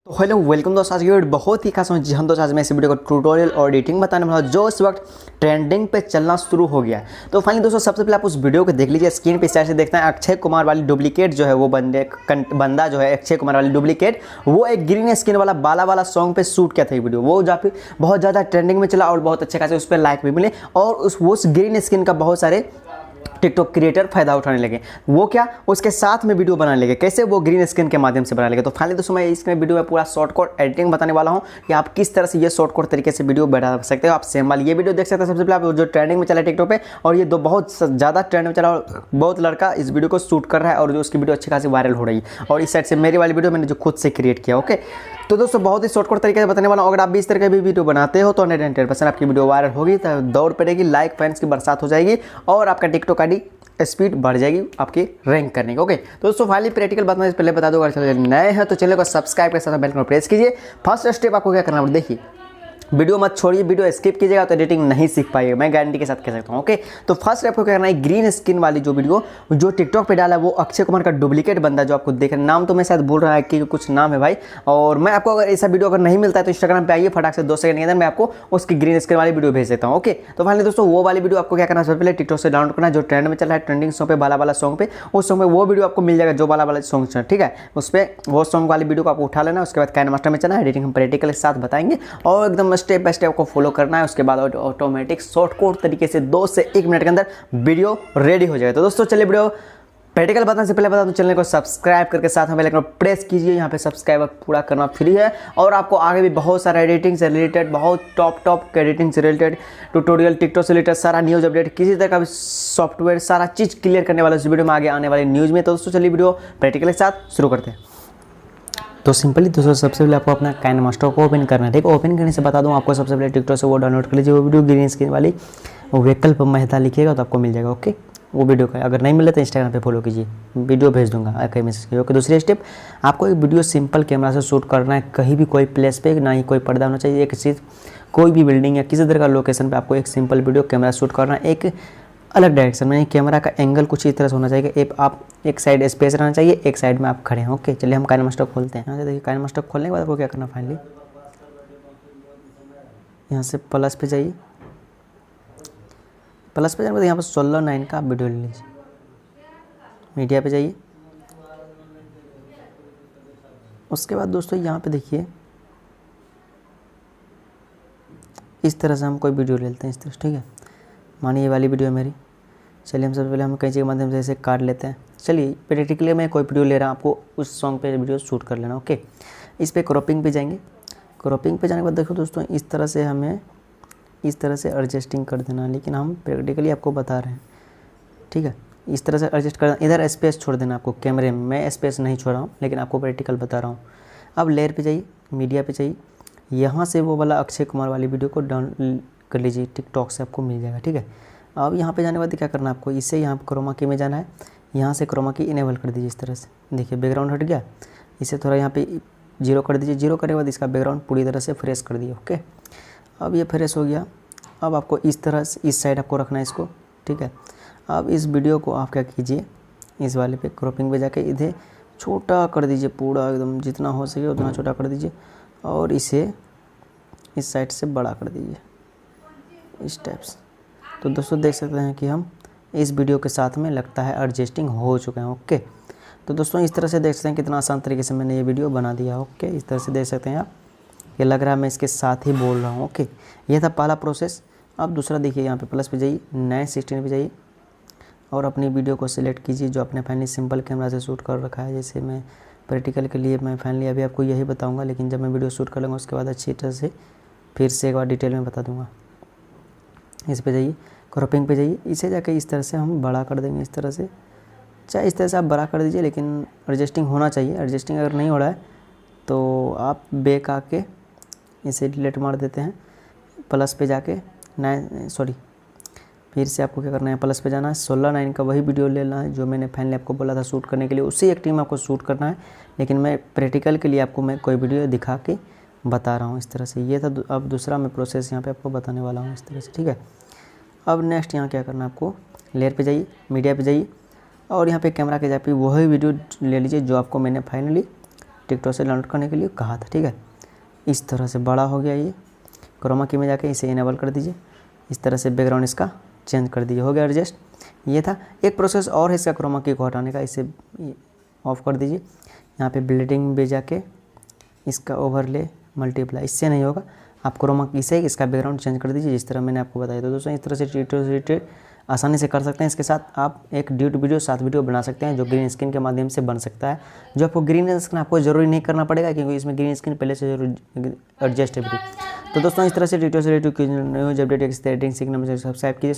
तो hello welcome दोस्तों, आज की वीडियो बहुत ही खास जी। हम दोस्तों आज मैं इस वीडियो को ट्यूटोरियल और एडिटिंग बताने वाला हूं जो इस वक्त ट्रेंडिंग पे चलना शुरू हो गया है। तो फाइनली दोस्तों सबसे पहले आप उस वीडियो को देख लीजिए। स्क्रीन पे इस साइड से देखते हैं अक्षय कुमार वाली डुप्लीकेट जो है वो बंदा जो है अक्षय कुमार वाली डुप्लीकेट वो एक ग्रीन स्किन वाला बाला वाला सॉन्ग पे शूट किया था ये वीडियो। वो जहाँ पे बहुत ज़्यादा ट्रेंडिंग में चला और बहुत अच्छे खासे उस पर लाइक भी मिले और उस ग्रीन स्किन का बहुत सारे टिकटॉक क्रिएटर फायदा उठाने लगे। वो क्या, उसके साथ में वीडियो बनाने लगे। कैसे? वो ग्रीन स्क्रीन के माध्यम से बनाने लगे। तो फाइनली दोस्तों मैं इस वीडियो में पूरा शॉर्ट कोड एडिटिंग बताने वाला हूं कि आप किस तरह से ये शॉर्ट कोड तरीके से वीडियो बना सकते हो। आप सेम वाली ये वीडियो देख सकते हैं। सबसे पहले आप जो ट्रेंडिंग में चला टिकटॉक पे और ये दो बहुत ज़्यादा ट्रेंड में चला और बहुत लड़का इस वीडियो को शूट कर रहा है और जो उसकी वीडियो अच्छी खासी वायरल हो रही है। और इस साइड से मेरी वाली वीडियो मैंने जो खुद से क्रिएट किया। ओके, तो दोस्तों बहुत ही शॉर्ट कोड तरीके से बताने वाला हूं। अगर आप भी इस तरह के भी वीडियो बनाते हो तो 110% आपकी वीडियो वायरल होगी, तो दौड़ पड़ेगी, लाइक फैंस की बरसात हो जाएगी और आपका टिकटॉक आईडी स्पीड बढ़ जाएगी आपकी रैंक करने की। ओके, तो दोस्तों फाइनली प्रैक्टिकल बात मैं पहले बता दूं, अगर चैनल नए हैं तो चैनल को सब्सक्राइब के साथ बेल को प्रेस कीजिए। फर्स्ट स्टेप आपको क्या करना है देखिए, वीडियो मत छोड़िए, वीडियो स्किप कीजिएगा तो एडिटिंग नहीं सीख पाइएगा, मैं गारंटी के साथ कह सकता हूँ। ओके, तो फर्स्ट आपको क्या करना है, ग्रीन स्किन वाली जो वीडियो जो टिकटॉक पे डाला है वो अक्षय कुमार का डुप्लीकेट बंदा जो आपको देख रहे हैं, नाम तो मैं शायद बोल रहा है कि कुछ नाम है भाई। और मैं आपको अगर ऐसा वीडियो अगर नहीं मिलता है तो इंस्टाग्राम पे आइए, फटाक से 2 सेकंड के अंदर मैं आपको उसकी ग्रीन स्किन वाली वीडियो भेज देता हूँ। ओके, तो फाइनली दोस्तों वो वाली वीडियो आपको क्या करना है, सबसे पहले टिकटॉक से डाउनलोड करना है जो ट्रेंड में चल रहा है, ट्रेंडिंग सॉन्ग पे बाला वाला सॉन्ग पे, उस सॉन्ग में वो वीडियो आपको मिल जाएगा जो बाला वाला सॉन्ग। ठीक है, उस पर वो सॉन्ग वाली वीडियो को आपको उठा लेना। उसके बाद काइनमास्टर में चलना, एडिटिंग हम प्रैक्टिकल के साथ बताएंगे और एकदम स्टेप बाय स्टेप को फॉलो करना है। उसके बाद ऑटोमेटिक शॉर्ट कोड तरीके से 2 से 1 मिनट के अंदर वीडियो रेडी हो जाएगा। तो दोस्तों चलिए वीडियो प्रैक्टिकल बताने से पहले बता दूं, चैनल को सब्सक्राइब करके साथ में बेल आइकन प्रेस कीजिए। यहाँ पे सब्सक्राइब पूरा करना फ्री है और आपको आगे भी बहुत सारा एडिटिंग से रिलेटेड, बहुत टॉप एडिटिंग से रिलेटेड ट्यूटोरियल, टिकटॉक से रिलेटेड सारा न्यूज़ अपडेट, किसी तरह का भी सॉफ्टवेयर सारा चीज़ क्लियर करने वाला इस वीडियो में आगे आने वाले न्यूज़ में। तो दोस्तों चलिए वीडियो प्रैक्टिकल के साथ शुरू करते हैं। तो सिंपली दोस्तों सबसे पहले आपको अपना काइनमास्टर को ओपन करना है। ठीक है, ओपन करने से बता दूं आपको सबसे पहले टिकटॉक से वो डाउनलोड कर लीजिए वो वीडियो ग्रीन स्क्रीन वाली, वो विकल्प मेहता लिखिएगा तो आपको मिल जाएगा। ओके, वो वीडियो का अगर नहीं मिले तो इंस्टाग्राम पे फॉलो कीजिए, वीडियो भेज दूंगा कहीं मैसेज कीजिए। ओके, दूसरी स्टेप आपको एक वीडियो सिंपल कैमरा से शूट करना है, कहीं भी कोई प्लेस पे ना ही कोई पर्दा होना चाहिए, एक चीज़ कोई भी बिल्डिंग या किसी तरह का लोकेशन पर आपको एक सिंपल वीडियो कैमरा शूट करना है। एक अलग डायरेक्शन में, कैमरा का एंगल कुछ इस तरह से होना चाहिए कि आप एक साइड स्पेस रहना चाहिए, एक साइड में आप खड़े हैं। ओके, चलिए हम काइनमास्टर खोलते हैं। यहाँ से देखिए काइनमास्टर खोलने के बाद आपको क्या करना, फाइनली यहाँ से प्लस पे जाइए। प्लस पे जाने के बाद यहाँ पर 16:9 का आप वीडियो ले लीजिए। मीडिया पे जाइए। उसके बाद दोस्तों यहाँ पे देखिए इस तरह से हम कोई वीडियो ले लेते हैं इस तरह से। ठीक है, मानिए ये वाली वीडियो है मेरी। चलिए हम सबसे पहले हम कैंची के माध्यम से ऐसे काट लेते हैं। चलिए प्रैक्टिकली मैं कोई वीडियो ले रहा हूँ, आपको उस सॉन्ग पे वीडियो शूट कर लेना। ओके, इस पे क्रॉपिंग पे जाएंगे। क्रॉपिंग पे जाने के बाद देखो दोस्तों इस तरह से हमें इस तरह से एडजस्टिंग कर देना, लेकिन हम प्रैक्टिकली आपको बता रहे हैं। ठीक है, इस तरह से एडजस्ट कर, इधर स्पेस छोड़ देना आपको कैमरे में। मैं स्पेस नहीं छोड़ रहा हूँ लेकिन आपको प्रैक्टिकल बता रहा हूँ। अब लेयर पे जाइए, मीडिया पे जाइए, यहाँ से वो वाला अक्षय कुमार वाली वीडियो को डाउन कर लीजिए, टिकटॉक से आपको मिल जाएगा। ठीक है, अब यहाँ पे जाने के बाद क्या करना है आपको, इससे यहाँ क्रोमा की में जाना है, यहाँ से क्रोमा की इनेबल कर दीजिए इस तरह से। देखिए बैकग्राउंड हट गया, इसे थोड़ा यहाँ पे 0 कर दीजिए। 0 करने के बाद इसका बैकग्राउंड पूरी तरह से फ्रेश कर दिए। ओके, अब ये फ्रेश हो गया। अब आपको इस तरह से इस साइड आपको रखना है इसको। ठीक है, अब इस वीडियो को आप क्या कीजिए, इस वाले पे क्रॉपिंग पे जाके इधर छोटा कर दीजिए, पूरा एकदम जितना हो सके उतना छोटा कर दीजिए और इसे इस साइड से बड़ा कर दीजिए इस टाइप से। तो दोस्तों देख सकते हैं कि हम इस वीडियो के साथ में लगता है एडजस्टिंग हो चुके हैं। ओके, तो दोस्तों इस तरह से देख सकते हैं कितना आसान तरीके से मैंने ये वीडियो बना दिया। ओके, इस तरह से देख सकते हैं आप, ये लग रहा है मैं इसके साथ ही बोल रहा हूँ। ओके, ये था पहला प्रोसेस। अब दूसरा देखिए, यहाँ पे प्लस पे जाइए, 9:16 पे जाइए और अपनी वीडियो को सिलेक्ट कीजिए जो आपने फाइनली सिंपल कैमरा से शूट कर रखा है। जैसे मैं प्रैक्टिकल के लिए मैं फाइनली अभी आपको यही बताऊँगा, लेकिन जब मैं वीडियो शूट कर लूँगा उसके बाद अच्छी तरह से फिर से एक बार डिटेल में बता दूँगा। इस पे जाइए, क्रॉपिंग पे जाइए, इसे जाके इस तरह से हम बड़ा कर देंगे। इस तरह से, चाहे इस तरह से आप बड़ा कर दीजिए, लेकिन एडजस्टिंग होना चाहिए। एडजस्टिंग अगर नहीं हो रहा है तो आप बैक आके इसे डिलीट मार देते हैं। प्लस पे जाके फिर से आपको क्या करना है, प्लस पे जाना है, 16:9 का वही वीडियो लेना है जो मैंने फाइनली आपको बोला था शूट करने के लिए, उसी एक टीम आपको शूट करना है। लेकिन मैं प्रैक्टिकल के लिए आपको मैं कोई वीडियो दिखा के बता रहा हूँ इस तरह से। ये था अब दूसरा मैं प्रोसेस यहाँ पे आपको बताने वाला हूँ इस तरह से। ठीक है, अब नेक्स्ट यहाँ क्या करना है आपको, लेयर पे जाइए, मीडिया पे जाइए और यहाँ पे कैमरा के जगह पे वही वीडियो ले लीजिए जो आपको मैंने फाइनली टिकटॉक से डाउनलोड करने के लिए कहा था, ठीक है। इस तरह से बड़ा हो गया ये। क्रोमा की में जाके इसे इनेबल कर दीजिए। इस तरह से बैकग्राउंड इसका चेंज कर दीजिए। हो गया एडजस्ट। ये था। एक प्रोसेस और है इसका क्रोमा की को हटाने का, इसे ऑफ कर दीजिए। यहाँ पे ब्लेंडिंग में जाके इसका ओवरले मल्टीप्लाई, इससे नहीं होगा, आप क्रोमा की से इसका बैकग्राउंड चेंज कर दीजिए जिस तरह मैंने आपको बताया। तो दोस्तों इस तरह से ट्यूटोरियल आसानी से कर सकते हैं। इसके साथ आप एक वीडियो 7 वीडियो बना सकते हैं जो ग्रीन स्क्रीन के माध्यम से बन सकता है। जो आपको ग्रीन स्क्रीन आपको ज़रूरी नहीं करना पड़ेगा क्योंकि इसमें ग्रीन स्क्रीन पहले से एडजस्ट है। तो दोस्तों इस तरह से ट्यूटोरियल जब डेट एडिटिंग सीखना मुझे सब्सक्राइब कीजिए।